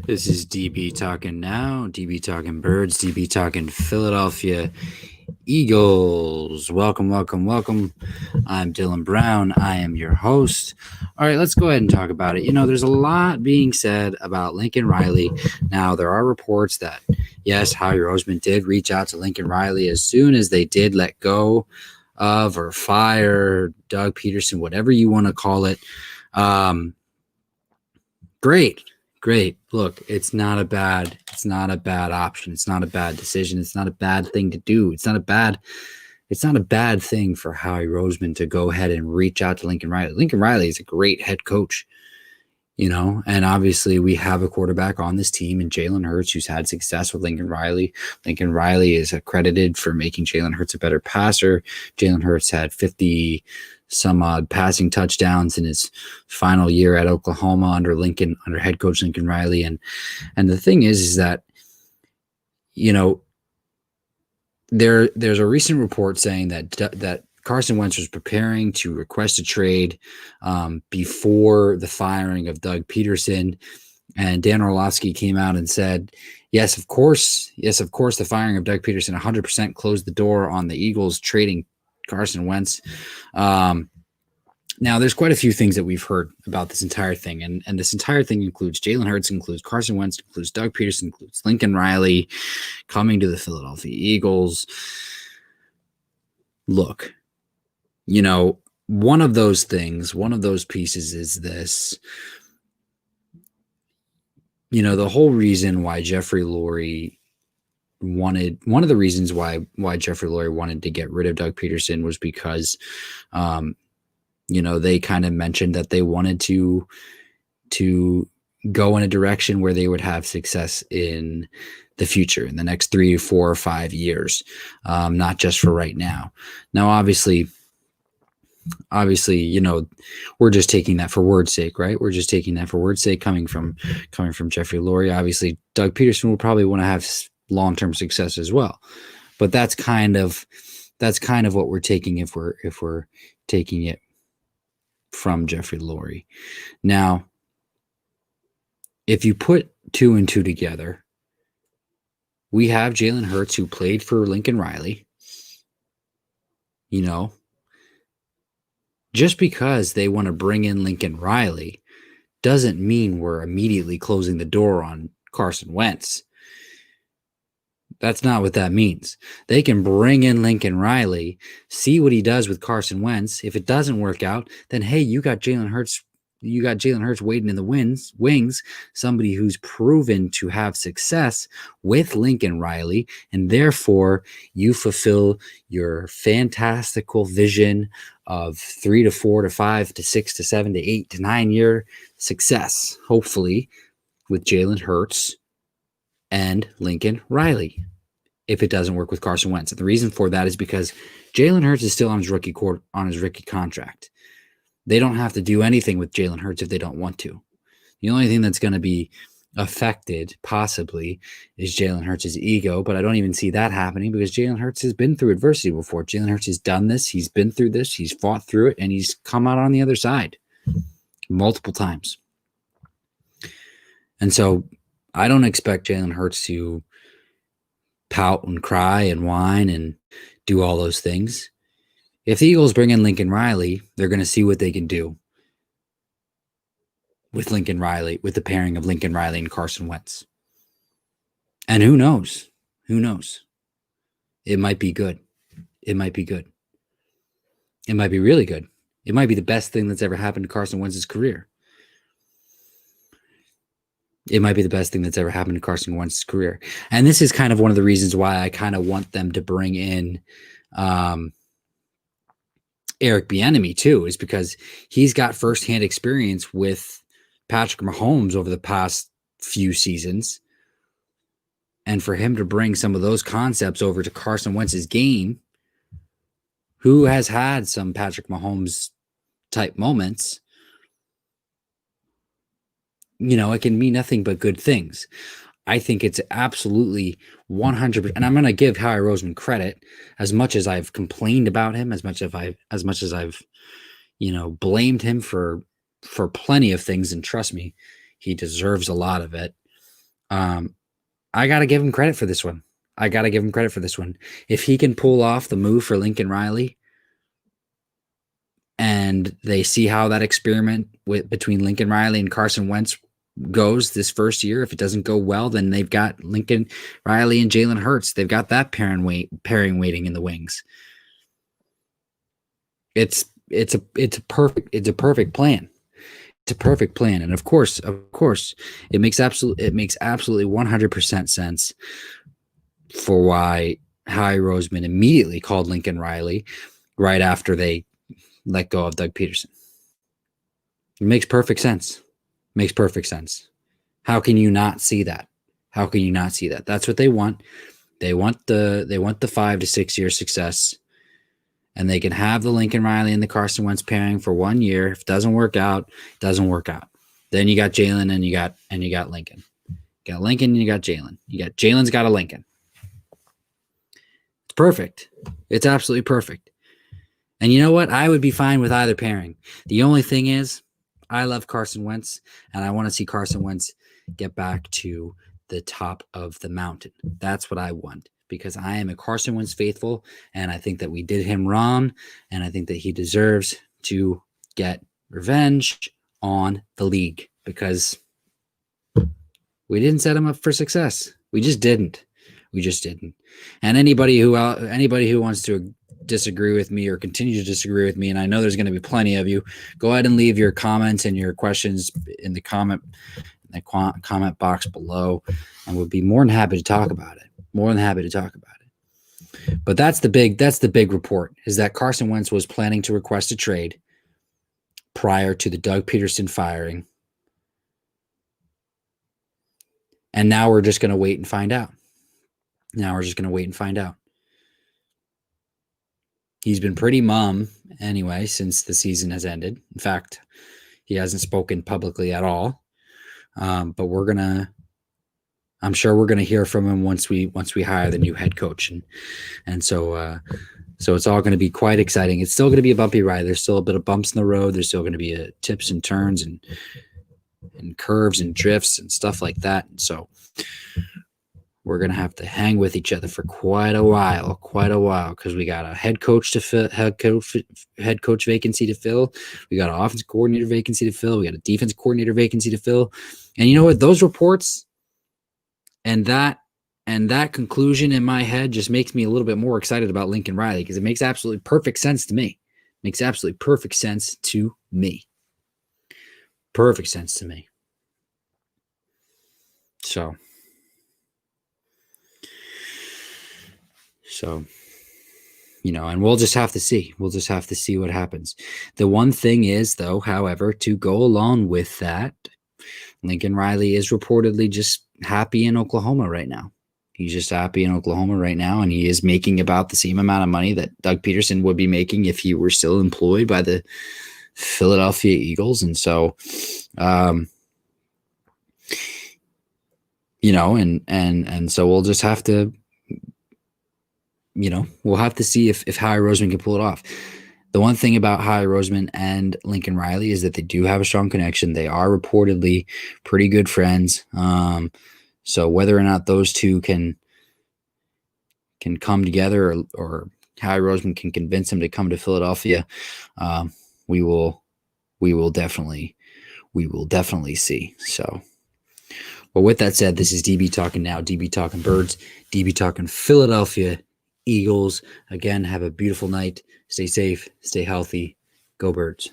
This is DB talking now, DB talking birds, DB talking Philadelphia Eagles. Welcome, welcome, welcome. I'm Dylan Brown. I am your host. All right, let's go ahead and talk about it. There's a lot being said about Lincoln Riley. Now, there are reports that, yes, Howie Roseman did reach out to Lincoln Riley as soon as they did let go of or fire Doug Peterson, whatever you want to call it. Great. Look, it's not a bad option. It's not a bad decision. It's not a bad thing to do. It's not a bad thing for Howie Roseman to go ahead and reach out to Lincoln Riley. Lincoln Riley is a great head coach, and obviously we have a quarterback on this team in Jalen Hurts who's had success with Lincoln Riley. Lincoln Riley is accredited for making Jalen Hurts a better passer. Jalen Hurts had 50 some odd passing touchdowns in his final year at Oklahoma under head coach Lincoln Riley. And the thing is that, there's a recent report saying that Carson Wentz was preparing to request a trade before the firing of Doug Peterson. And Dan Orlovsky came out and said, yes, of course, the firing of Doug Peterson 100% closed the door on the Eagles trading Carson Wentz. Now, there's quite a few things that we've heard about this entire thing, and this entire thing includes Jalen Hurts, includes Carson Wentz, includes Doug Peterson, includes Lincoln Riley coming to the Philadelphia Eagles. Look, one of those pieces is this. The whole reason why Jeffrey Lurie wanted to get rid of Doug Peterson was because they kind of mentioned that they wanted to go in a direction where they would have success in the future, in the next 3, 4, or 5 years, not just for right now. Now, obviously, we're just taking that for word's sake, right? We're just taking that for word's sake coming from Jeffrey Lurie. Obviously, Doug Peterson will probably want to have long-term success as well, but that's kind of what we're taking if we're taking it from Jeffrey Lurie. Now, if you put 2 and 2 together, we have Jalen Hurts who played for Lincoln Riley. Just because they want to bring in Lincoln Riley doesn't mean we're immediately closing the door on Carson Wentz. That's not what that means. They can bring in Lincoln Riley, see what he does with Carson Wentz. If it doesn't work out, then hey, you got Jalen Hurts. You got Jalen Hurts waiting in the wings, somebody who's proven to have success with Lincoln Riley, and therefore you fulfill your fantastical vision of 3 to 4 to 5 to 6 to 7 to 8 to 9 year success, hopefully, with Jalen Hurts and Lincoln Riley, if it doesn't work with Carson Wentz. And the reason for that is because Jalen Hurts is still on his rookie contract. They don't have to do anything with Jalen Hurts if they don't want to. The only thing that's going to be affected, possibly, is Jalen Hurts' ego, but I don't even see that happening because Jalen Hurts has been through adversity before. Jalen Hurts has done this. He's been through this. He's fought through it, and he's come out on the other side multiple times. And so I don't expect Jalen Hurts to pout and cry and whine and do all those things. If the Eagles bring in Lincoln Riley, they're going to see what they can do with Lincoln Riley, with the pairing of Lincoln Riley and Carson Wentz. And who knows? Who knows? It might be good. It might be good. It might be really good. It might be the best thing that's ever happened to Carson Wentz's career. It might be the best thing that's ever happened to Carson Wentz's career. And this is kind of one of the reasons why I kind of want them to bring in Eric Bieniemy too, is because he's got firsthand experience with Patrick Mahomes over the past few seasons. And for him to bring some of those concepts over to Carson Wentz's game, who has had some Patrick Mahomes type moments, it can mean nothing but good things. I think it's absolutely 100%. And I'm going to give Howie Roseman credit, as much as I've complained about him, as much as I've blamed him for plenty of things. And trust me, he deserves a lot of it. I got to give him credit for this one. If he can pull off the move for Lincoln Riley, and they see how that experiment between Lincoln Riley and Carson Wentz goes this first year, if it doesn't go well, then they've got Lincoln Riley and Jalen Hurts. They've got that pairing waiting in the wings. It's a perfect plan. It's a perfect plan, and of course, it makes absolutely 100% sense for why Howie Roseman immediately called Lincoln Riley right after they let go of Doug Peterson. It makes perfect sense. How can you not see that? That's what they want. They want the 5 to 6 year success, and they can have the Lincoln Riley and the Carson Wentz pairing for 1 year. If it doesn't work out, it doesn't work out. Then you got Jalen and you got Lincoln. You got Lincoln and you got Jalen. Jalen's got a Lincoln. It's perfect. It's absolutely perfect. And you know what? I would be fine with either pairing. The only thing is, I love Carson Wentz, and I want to see Carson Wentz get back to the top of the mountain. That's what I want, because I am a Carson Wentz faithful, and I think that we did him wrong, and I think that he deserves to get revenge on the league, because we didn't set him up for success. We just didn't. And anybody who wants to disagree with me or continue to disagree with me, and I know there's going to be plenty of you, go ahead and leave your comments and your questions in the comment box below, and we'll be more than happy to talk about it. But that's the big report, is that Carson Wentz was planning to request a trade prior to the Doug Peterson firing, and now we're just going to wait and find out. He's been pretty mum anyway since the season has ended. In fact, he hasn't spoken publicly at all. But I'm sure we're gonna hear from him once we hire the new head coach, and so it's all going to be quite exciting. It's still going to be a bumpy ride. There's still a bit of bumps in the road. There's still going to be tips and turns and curves and drifts and stuff like that. And so we're going to have to hang with each other for quite a while, because we got a head coach vacancy to fill. We got an offensive coordinator vacancy to fill. We got a defensive coordinator vacancy to fill. And you know what? Those reports and that conclusion in my head just makes me a little bit more excited about Lincoln Riley, because it makes absolutely perfect sense to me. So, and we'll just have to see. What happens. The one thing is, though, however, to go along with that, Lincoln Riley is reportedly just happy in Oklahoma right now. He's just happy in Oklahoma right now, and he is making about the same amount of money that Doug Peterson would be making if he were still employed by the Philadelphia Eagles. And so, and so we'll just have to, we'll have to see if Howie Roseman can pull it off. The one thing about Howie Roseman and Lincoln Riley is that they do have a strong connection. They are reportedly pretty good friends. So whether or not those two can come together, or Howie Roseman can convince him to come to Philadelphia, we will definitely see. So, well, with that said, this is DB talking now. DB talking Birds. DB talking Philadelphia Eagles. Again, have a beautiful night. Stay safe. Stay healthy. Go Birds.